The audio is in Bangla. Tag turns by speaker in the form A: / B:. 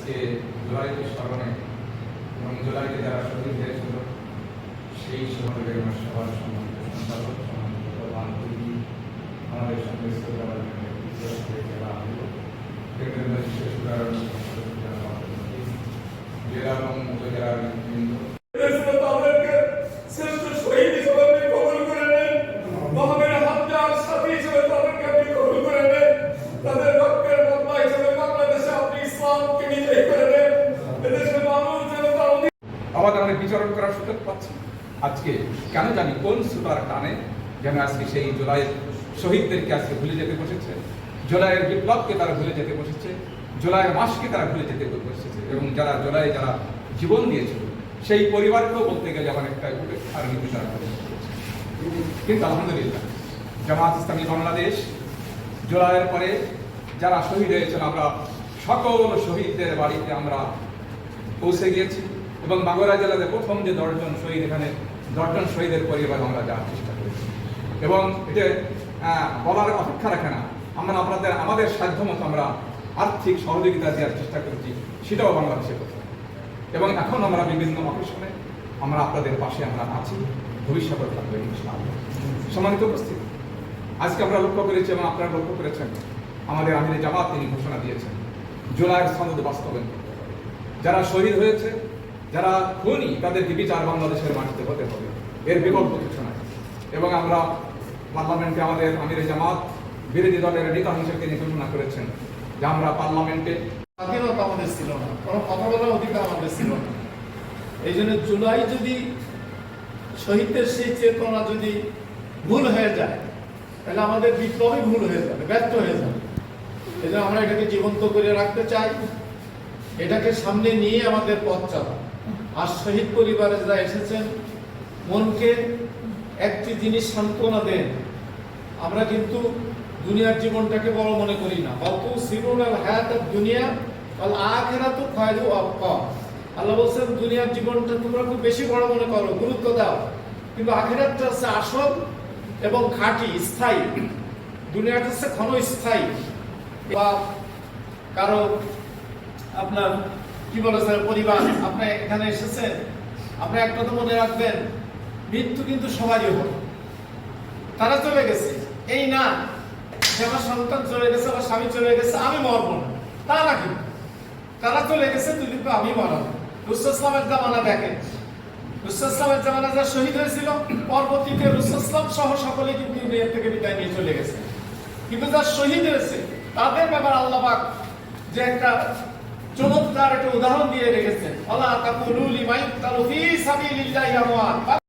A: আজকে জুলাইকে স্মরণে এবং জুলাইকে যারা শহীদ হয়েছিল সেই শহরের সবার সম্মানিত সঞ্চালক সম্মানিত প্রধান অতিথি আমাদের সঙ্গে জেলা এবং উপজেলার নেতৃবৃন্দ আমাদের বিচরণ করার সুযোগ পাচ্ছি। আজকে কেন জানি কোন সুতার টানে যেন আজকে সেই জুলাইয়ের শহীদদেরকে আজকে ভুলে যেতে বসেছে, জুলাইয়ের বিপ্লবকে তারা ভুলে যেতে বসেছে, জুলাইয়ের মাসকে তারা ভুলে যেতে বসেছে এবং যারা জুলাই যারা জীবন দিয়েছিল সেই পরিবারকেও বলতে গেলে অনেকটা উপেক্ষার নীতি তারা করে। কিন্তু আলহামদুলিল্লাহ জামাত ইসলামী বাংলাদেশ জুলাইয়ের পরে যারা শহীদ হয়েছেন আমরা সকল শহীদদের বাড়িতে আমরা পৌঁছে গিয়েছি এবং মাগুরা জেলাতে প্রথম যে 10 জন শহীদ, এখানে 10 জন শহীদের পরিবার আমরা যাওয়ার চেষ্টা করেছি এবং এটা বলার অপেক্ষা রাখে না, আমরা আমাদের সাধ্যমতো আমরা আর্থিক সহযোগিতা দেওয়ার চেষ্টা করেছি, সেটাও বাংলাদেশে করতে এবং এখন আমরা বিভিন্ন অকেশনে আমরা আপনাদের পাশে আমরা আছি, ভবিষ্যতে থাকবে ইনশাআল্লাহ। সম্মানিত উপস্থিতি, আজকে আমরা লক্ষ্য করেছি এবং আপনারা লক্ষ্য করেছেন আমাদের আমিরে জামাত তিনি ঘোষণা দিয়েছেন জুলাইয়ের সনদ বাস্তবায়ন করতে হবে। যারা শহীদ হয়েছে, যারা খুনি, তাদেরকে বিচার বাংলাদেশের মাটিতে হতে হবে, এর বিকল্প কিছু নাই। এবং আমরা পার্লামেন্টে আমাদের আমিরে জামাত বিরোধী দলের নেতা হিসেবে তিনি ঘোষণা করেছেন যে আমরা পার্লামেন্টে
B: স্বাধীনতা আমাদের ছিল না, কোনো কথা বলার অধিকার আমাদের ছিল না। এই জন্য জুলাই যদি শহীদদের সেই চেতনা যদি ভুল হয়ে যায় তাহলে আমাদের বিপ্লবই ভুল হয়ে যাবে, ব্যর্থ হয়ে যাবে। এই জন্য আমরা এটাকে জীবন্ত করে রাখতে চাই, এটাকে সামনে নিয়ে আমাদের পথ চলা। আর শহীদ পরিবারে যারা এসেছেন মনকে একটি জিনিস সান্ত্বনা দেন, আমরা কিন্তু দুনিয়ার জীবনটাকে বড় মনে করি না। বাতু সিরুনাল হায়াতুদ দুনিয়া ওয়াল আখিরাতু খায়রু আবকা। আল্লাহ বলেন দুনিয়ার জীবনটা তোমরা খুব বেশি বড় মনে করো, গুরুত্ব দাও, কিন্তু আখিরাতটা হচ্ছে আসল এবং খাঁটি, স্থায়ী। দুনিয়াটা হচ্ছে ক্ষণস্থায়ী। বা কারো আপনার কি বলেছে পরিবার আপনি এখানে এসেছেন, আপনি একটা তো মনে রাখবেন মৃত্যু কিন্তু সবারই হবে। তারা চলে গেছে এই না যে আমার সন্তান চলে গেছে, আমার স্বামী চলে গেছে, আমি মরব না, তা না। কিন্তু তারা চলে গেছে কিন্তু আমি মরাবো। রসূল ইসলামের জামানা দেখেন, রসূল ইসলামের জামানা যারা শহীদ হয়েছিল পরবর্তীতে রসূল ইসলাম সহ সকলে কিন্তু দুনিয়া থেকে বিদায় নিয়ে চলে গেছে। কিন্তু যারা শহীদ হয়েছে তাদের ব্যাপার আল্লাহ পাক যে একটা চমৎকার একটা উদাহরণ দিয়ে রেখেছেন, আল্লাহ তাকুলু লিমান তারু ফি সাবিলিল্লাহি আমওয়াত।